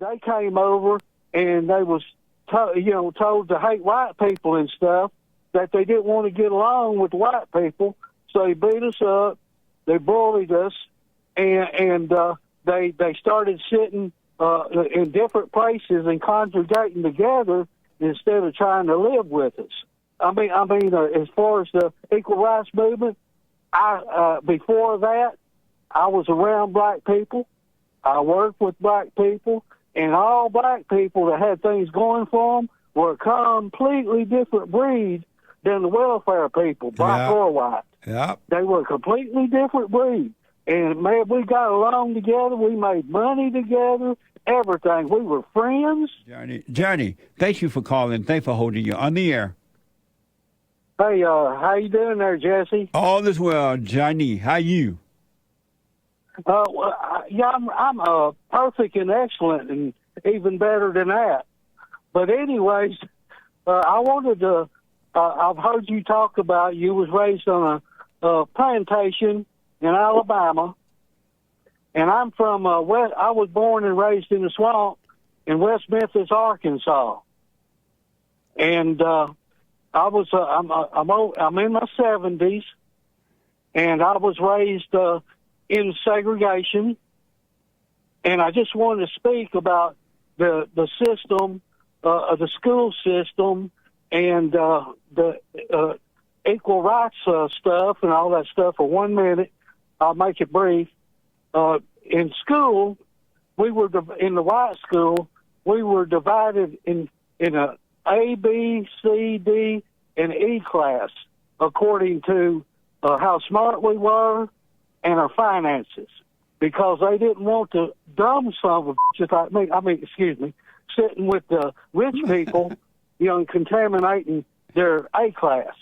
they came over and they was, told to hate white people and stuff, that they didn't want to get along with white people, so they beat us up, they bullied us, and they started sitting in different places and congregating together instead of trying to live with us. I mean, as far as the equal rights movement, before that, I was around black people. I worked with black people, and all black people that had things going for them were a completely different breed than the welfare people, black or white. Yeah. They were a completely different breed. And, man, we got along together. We made money together, everything. We were friends. Johnny, thank you for calling. Thanks for holding you on the air. Hey, how you doing there, Jesse? All is well, Johnny. How you? I'm perfect and excellent and even better than that. But anyways, I wanted to, I've heard you talk about you was raised on a plantation in Alabama, and I'm from I was born and raised in the swamp in West Memphis, Arkansas, and I'm in my 70s, and I was raised in segregation, and I just wanted to speak about the system, the school system, and the equal rights stuff and all that stuff for 1 minute. I'll make it brief. In school, we were in the white school. We were divided in a B, C, D, and E class according to how smart we were and our finances, because they didn't want the dumb son of a bitches like me. Sitting with the rich people, and contaminating their A class.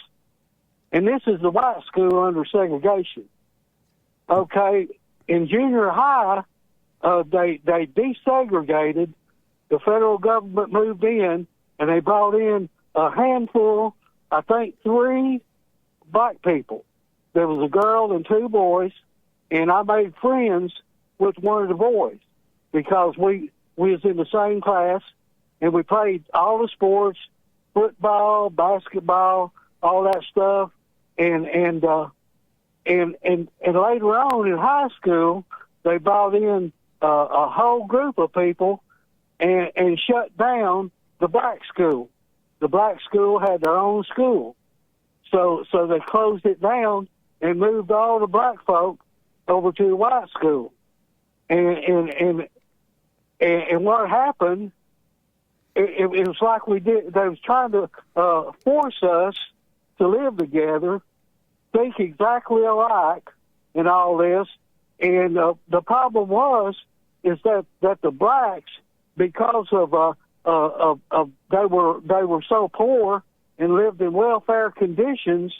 And this is the white school under segregation. Okay, in junior high, they desegregated. The federal government moved in, and they brought in a handful, I think 3 black people. There was a girl and 2 boys, and I made friends with one of the boys because we was in the same class, and we played all the sports, football, basketball, all that stuff, and later on in high school, they brought in a whole group of people and shut down the black school. The black school had their own school, so they closed it down and moved all the black folk over to the white school. And what happened? It was like they was trying to force us to live together, think exactly alike, and all this. And the problem is that the blacks, because of they were so poor and lived in welfare conditions,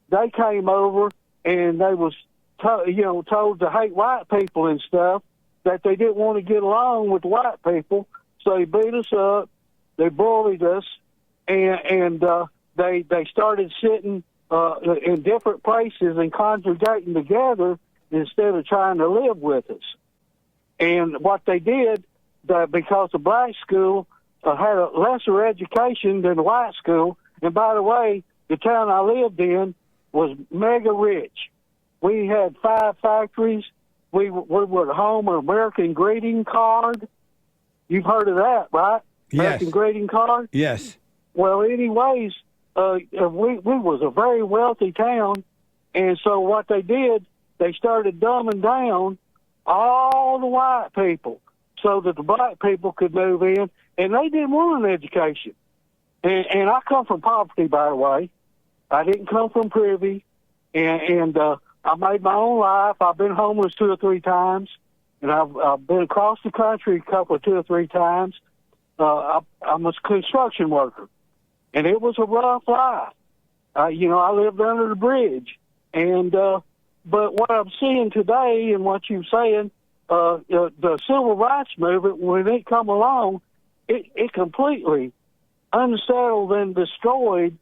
they came over and they was told to hate white people and stuff, that they didn't want to get along with white people, so they beat us up, they bullied us, and they started sitting in different places and congregating together instead of trying to live with us. And what they did, because the black school had a lesser education than the white school, and by the way, the town I lived in was mega rich. We had 5 factories. We were home of American greeting card. You've heard of that, right? Yes. American greeting card? Yes. Well, anyways, we was a very wealthy town, and so what they did, they started dumbing down all the white people so that the black people could move in, and they didn't want an education. And I come from poverty, by the way. I didn't come from privy, and I made my own life. I've been homeless 2 or 3 times, and I've been across the country 2 or 3 times. I'm a construction worker, and it was a rough life. I lived under the bridge, and but what I'm seeing today and what you're saying, the civil rights movement, when it come along, it completely unsettled and destroyed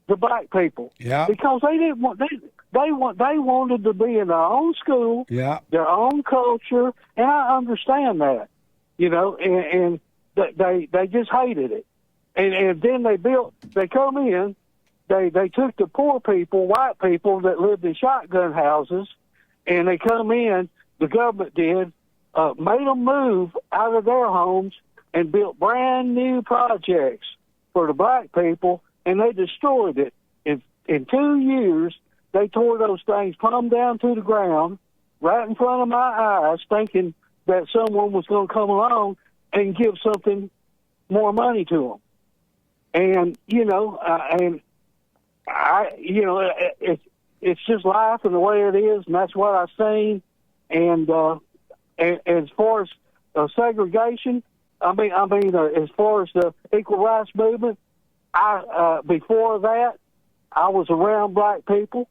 the black people. Yeah. Because they didn't want they wanted to be in their own school, yeah, their own culture, and I understand that. and they just hated it. And then they come in, they took the poor people, white people that lived in shotgun houses, and they come in, the government did, made them move out of their homes and built brand new projects for the black people, and they destroyed it. In 2 years, they tore those things plumb down to the ground, right in front of my eyes, thinking that someone was going to come along and give something more money to them. And, it's just life and the way it is, and that's what I've seen. And as far as segregation, as far as the equal rights movement, before that, I was around black people.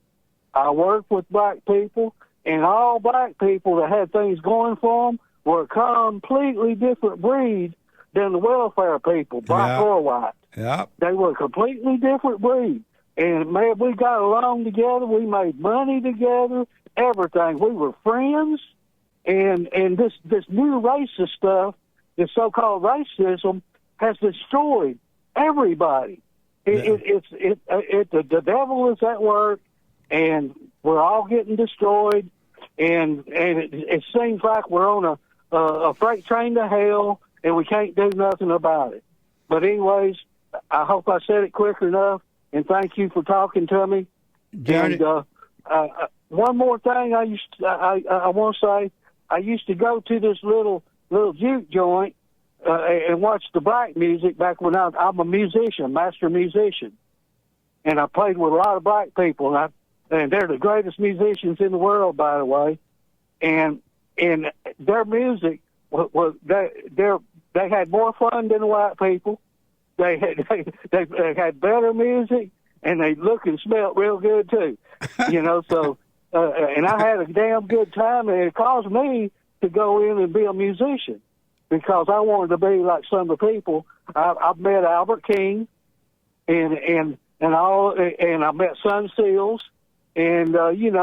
I worked with black people, and all black people that had things going for them were a completely different breed than the welfare people, black or white. Yeah. They were a completely different breed. And, man, we got along together. We made money together, everything. We were friends. And this new racist stuff, this so-called racism, has destroyed everybody. The devil is at work, and we're all getting destroyed. And it seems like we're on a freight train to hell, and we can't do nothing about it. But anyways, I hope I said it quick enough, and thank you for talking to me. Johnny. And one more thing I want to say, I used to go to this little juke joint and watch the black music back when I'm a musician, master musician. And I played with a lot of black people, and they're the greatest musicians in the world, by the way. And their music they had more fun than the white people. They had better music, and they look and smelled real good too. So and I had a damn good time, and it caused me to go in and be a musician because I wanted to be like some of the people. I've met Albert King, and I met Sun Seals, and I'm in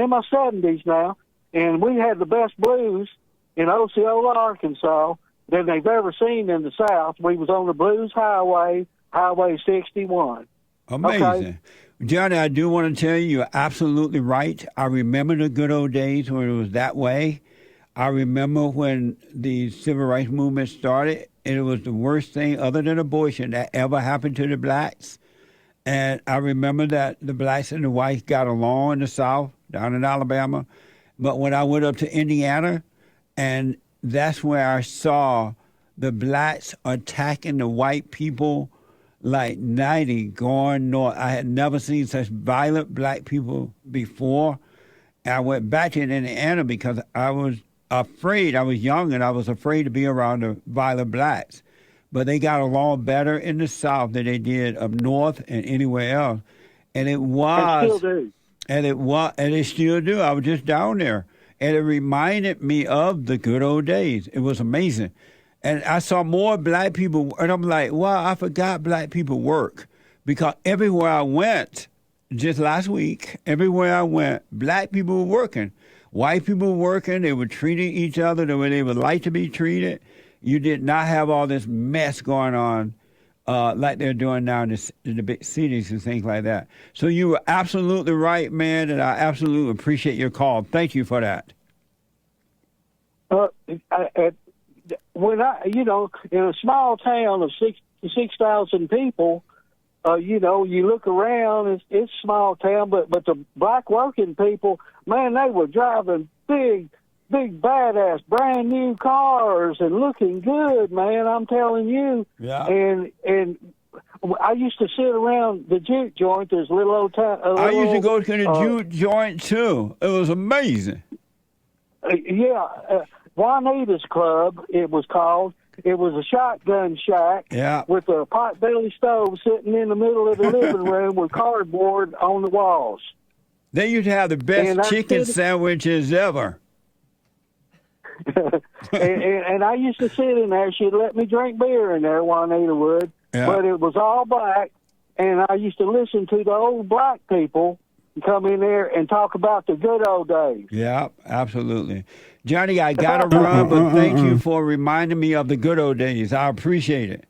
my 70s now, and we had the best blues in Osceola, Arkansas, than they've ever seen in the South. We was on the Blues Highway, Highway 61. Amazing. Okay? Johnny, I do want to tell you, you're absolutely right. I remember the good old days when it was that way. I remember when the civil rights movement started, and it was the worst thing other than abortion that ever happened to the blacks. And I remember that the blacks and the whites got along in the South, down in Alabama. But when I went up to Indiana, and that's where I saw the blacks attacking the white people like 90 going north. I had never seen such violent black people before. I went back to Indiana because I was afraid. I was young and I was afraid to be around the violent blacks. But they got along better in the South than they did up north and anywhere else. And it was. They still do. And they still do. I was just down there. And it reminded me of the good old days. It was amazing. And I saw more black people, and I'm like, wow, I forgot black people work. Because everywhere I went, just last week, everywhere I went, black people were working. White people were working. They were treating each other the way they would like to be treated. You did not have all this mess going on like they're doing now in the big cities and things like that. So you were absolutely right, man, and I absolutely appreciate your call. Thank you for that. When in a small town of 6,000 people, you look around, it's a small town, but the black working people, man, they were driving big, badass, brand new cars and looking good, man. I'm telling you. Yeah. And I used to sit around the juke joint. There's a little old town. I used to go to the juke joint too. It was amazing. Juanita's Club, it was called. It was a shotgun shack with a potbelly stove sitting in the middle of the living room with cardboard on the walls. They used to have the best chicken sandwiches ever. and I used to sit in there. She'd let me drink beer in there, Juanita would. Yeah. But it was all black, and I used to listen to the old black people come in there and talk about the good old days. Yeah, absolutely. Johnny, I got to run, but thank you for reminding me of the good old days. I appreciate it.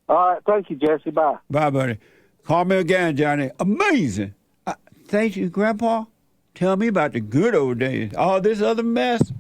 All right. Thank you, Jesse. Bye. Bye, buddy. Call me again, Johnny. Amazing. Thank you, Grandpa. Tell me about the good old days. All this other mess?